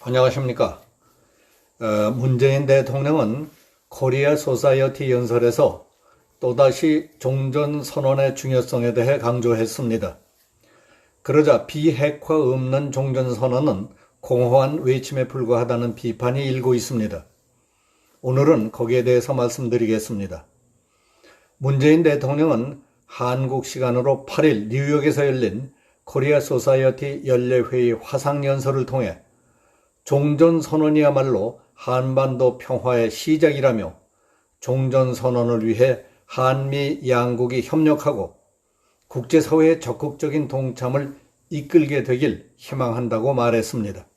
안녕하십니까. 문재인 대통령은 코리아 소사이어티 연설에서 또다시 종전선언의 중요성에 대해 강조했습니다. 그러자 비핵화 없는 종전선언은 공허한 외침에 불과하다는 비판이 일고 있습니다. 오늘은 거기에 대해서 말씀드리겠습니다. 문재인 대통령은 한국 시간으로 8일 뉴욕에서 열린 코리아 소사이어티 연례회의 화상연설을 통해 종전선언이야말로 한반도 평화의 시작이라며 종전선언을 위해 한미 양국이 협력하고 국제사회의 적극적인 동참을 이끌게 되길 희망한다고 말했습니다.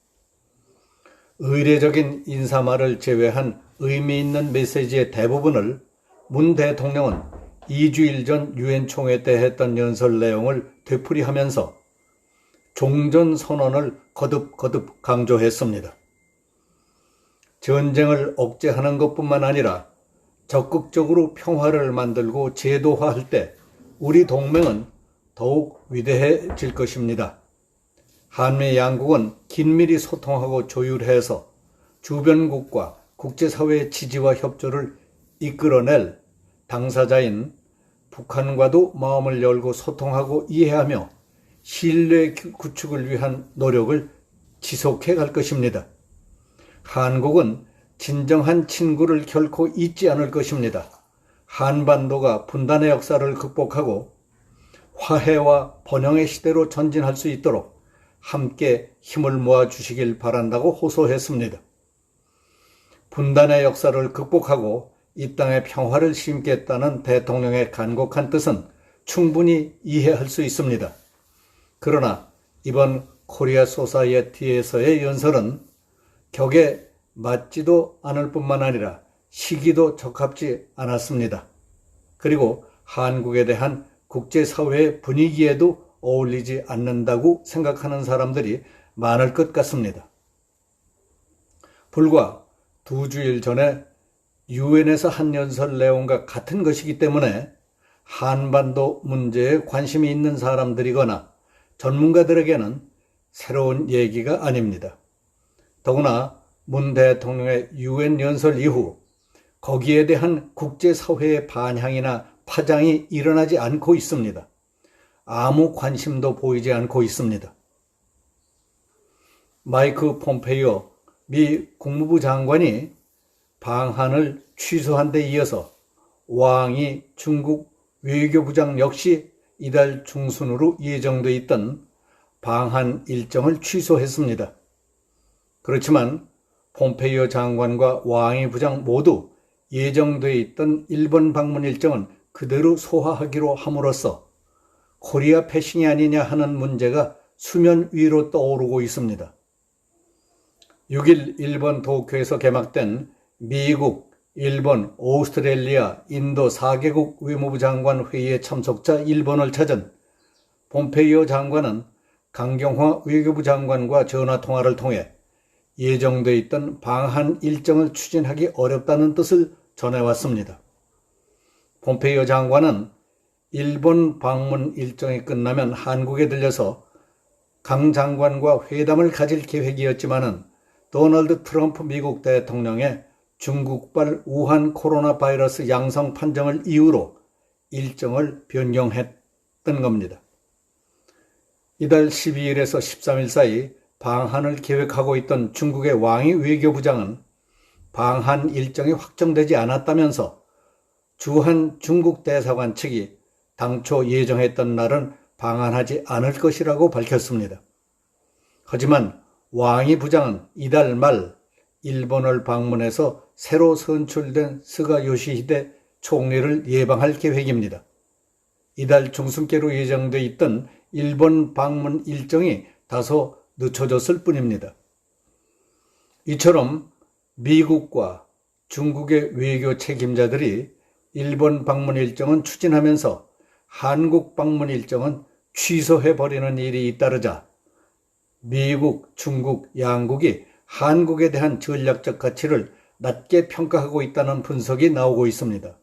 의례적인 인사말을 제외한 의미 있는 메시지의 대부분을 문 대통령은 2주일 전 유엔 총회 때 했던 연설 내용을 되풀이하면서 종전선언을 거듭 강조했습니다. 전쟁을 억제하는 것뿐만 아니라 적극적으로 평화를 만들고 제도화할 때 우리 동맹은 더욱 위대해질 것입니다. 한미 양국은 긴밀히 소통하고 조율해서 주변국과 국제사회의 지지와 협조를 이끌어낼 당사자인 북한과도 마음을 열고 소통하고 이해하며 신뢰 구축을 위한 노력을 지속해 갈 것입니다. 한국은 진정한 친구를 결코 잊지 않을 것입니다. 한반도가 분단의 역사를 극복하고 화해와 번영의 시대로 전진할 수 있도록 함께 힘을 모아 주시길 바란다고 호소했습니다. 분단의 역사를 극복하고 이 땅에 평화를 심겠다는 대통령의 간곡한 뜻은 충분히 이해할 수 있습니다. 그러나 이번 코리아 소사이어티에서의 연설은 격에 맞지도 않을 뿐만 아니라 시기도 적합지 않았습니다. 그리고 한국에 대한 국제사회의 분위기에도 어울리지 않는다고 생각하는 사람들이 많을 것 같습니다. 불과 2주일 전에 유엔에서 한 연설 내용과 같은 것이기 때문에 한반도 문제에 관심이 있는 사람들이거나 전문가들에게는 새로운 얘기가 아닙니다. 더구나 문 대통령의 유엔 연설 이후 거기에 대한 국제사회의 반향이나 파장이 일어나지 않고 있습니다. 아무 관심도 보이지 않고 있습니다. 마이크 폼페이오 미 국무부 장관이 방한을 취소한 데 이어서 왕이 중국 외교부장 역시 이달 중순으로 예정돼 있던 방한 일정을 취소했습니다. 그렇지만 폼페이오 장관과 왕이 부장 모두 예정돼 있던 일본 방문 일정은 그대로 소화하기로 함으로써 코리아 패싱이 아니냐 하는 문제가 수면 위로 떠오르고 있습니다. 6일 일본 도쿄에서 개막된 미국, 일본, 오스트레일리아, 인도 4개국 외무부 장관 회의의 참석자 일본을 찾은 폼페이오 장관은 강경화 외교부 장관과 전화통화를 통해 예정돼 있던 방한 일정을 추진하기 어렵다는 뜻을 전해왔습니다. 폼페이오 장관은 일본 방문 일정이 끝나면 한국에 들려서 강 장관과 회담을 가질 계획이었지만은 도널드 트럼프 미국 대통령의 중국발 우한 코로나 바이러스 양성 판정을 이유로 일정을 변경했던 겁니다. 이달 12일에서 13일 사이 방한을 계획하고 있던 중국의 왕이 외교부장은 방한 일정이 확정되지 않았다면서 주한 중국 대사관 측이 당초 예정했던 날은 방한하지 않을 것이라고 밝혔습니다. 하지만 왕이 부장은 이달 말 일본을 방문해서 새로 선출된 스가 요시히데 총리를 예방할 계획입니다. 이달 중순께로 예정돼 있던 일본 방문 일정이 다소 늦춰졌을 뿐입니다. 이처럼 미국과 중국의 외교 책임자들이 일본 방문 일정은 추진하면서 한국 방문 일정은 취소해버리는 일이 잇따르자 미국, 중국 양국이 한국에 대한 전략적 가치를 낮게 평가하고 있다는 분석이 나오고 있습니다.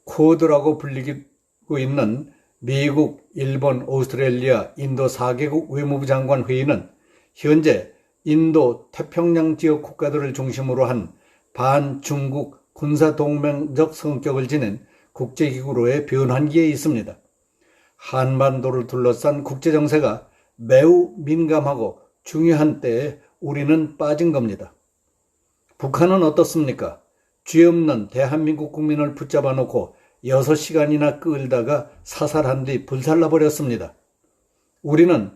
쿼드라고 불리고 있는 미국, 일본, 오스트레일리아, 인도 4개국 외무부 장관 회의는 현재 인도 태평양 지역 국가들을 중심으로 한 반중국 군사동맹적 성격을 지닌 국제기구로의 변환기에 있습니다. 한반도를 둘러싼 국제정세가 매우 민감하고 중요한 때에 우리는 빠진 겁니다. 북한은 어떻습니까? 죄 없는 대한민국 국민을 붙잡아 놓고 6시간이나 끌다가 사살한 뒤 불살라버렸습니다. 우리는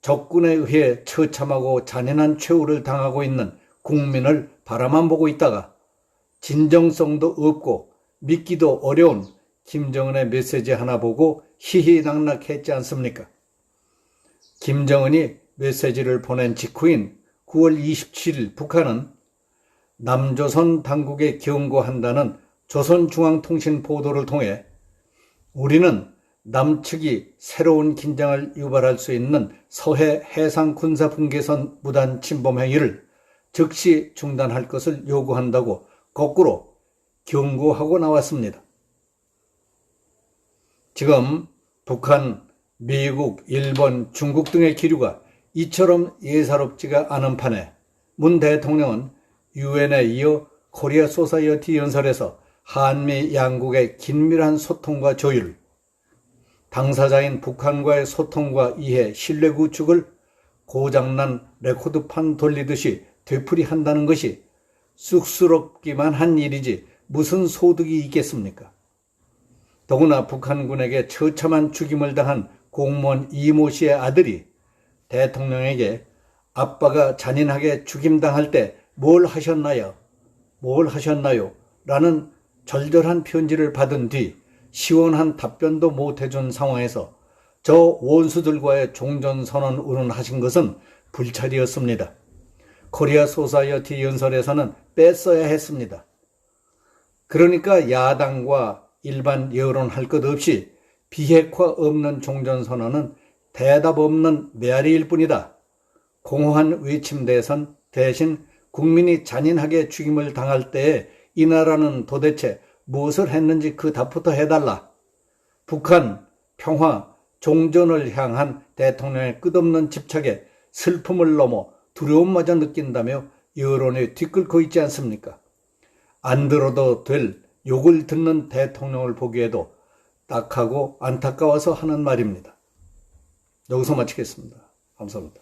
적군에 의해 처참하고 잔인한 최후를 당하고 있는 국민을 바라만 보고 있다가 진정성도 없고 믿기도 어려운 김정은의 메시지 하나 보고 희희낙낙했지 않습니까? 김정은이 메시지를 보낸 직후인 9월 27일 북한은 남조선 당국에 경고한다는 조선중앙통신 보도를 통해 우리는 남측이 새로운 긴장을 유발할 수 있는 서해 해상 군사 분계선 무단 침범 행위를 즉시 중단할 것을 요구한다고 거꾸로 경고하고 나왔습니다. 지금 북한, 미국, 일본, 중국 등의 기류가 이처럼 예사롭지가 않은 판에 문 대통령은 유엔에 이어 코리아 소사이어티 연설에서 한미 양국의 긴밀한 소통과 조율, 당사자인 북한과의 소통과 이해, 신뢰 구축을 고장난 레코드판 돌리듯이 되풀이한다는 것이 쑥스럽기만 한 일이지 무슨 소득이 있겠습니까? 더구나 북한군에게 처참한 죽임을 당한 공무원 이모 씨의 아들이 대통령에게 아빠가 잔인하게 죽임당할 때 뭘 하셨나요? 라는 절절한 편지를 받은 뒤 시원한 답변도 못 해준 상황에서 저 원수들과의 종전선언 운운하신 것은 불찰이었습니다. 코리아 소사이어티 연설에서는 뺐어야 했습니다. 그러니까 야당과 일반 여론 할 것 없이 비핵화 없는 종전선언은 대답 없는 메아리일 뿐이다. 공허한 외침대선 대신 국민이 잔인하게 죽임을 당할 때에 이 나라는 도대체 무엇을 했는지 그 답부터 해달라. 북한, 평화, 종전을 향한 대통령의 끝없는 집착에 슬픔을 넘어 두려움마저 느낀다며 여론이 뒤끓고 있지 않습니까? 안 들어도 될 욕을 듣는 대통령을 보기에도 딱하고 안타까워서 하는 말입니다. 여기서 마치겠습니다. 감사합니다.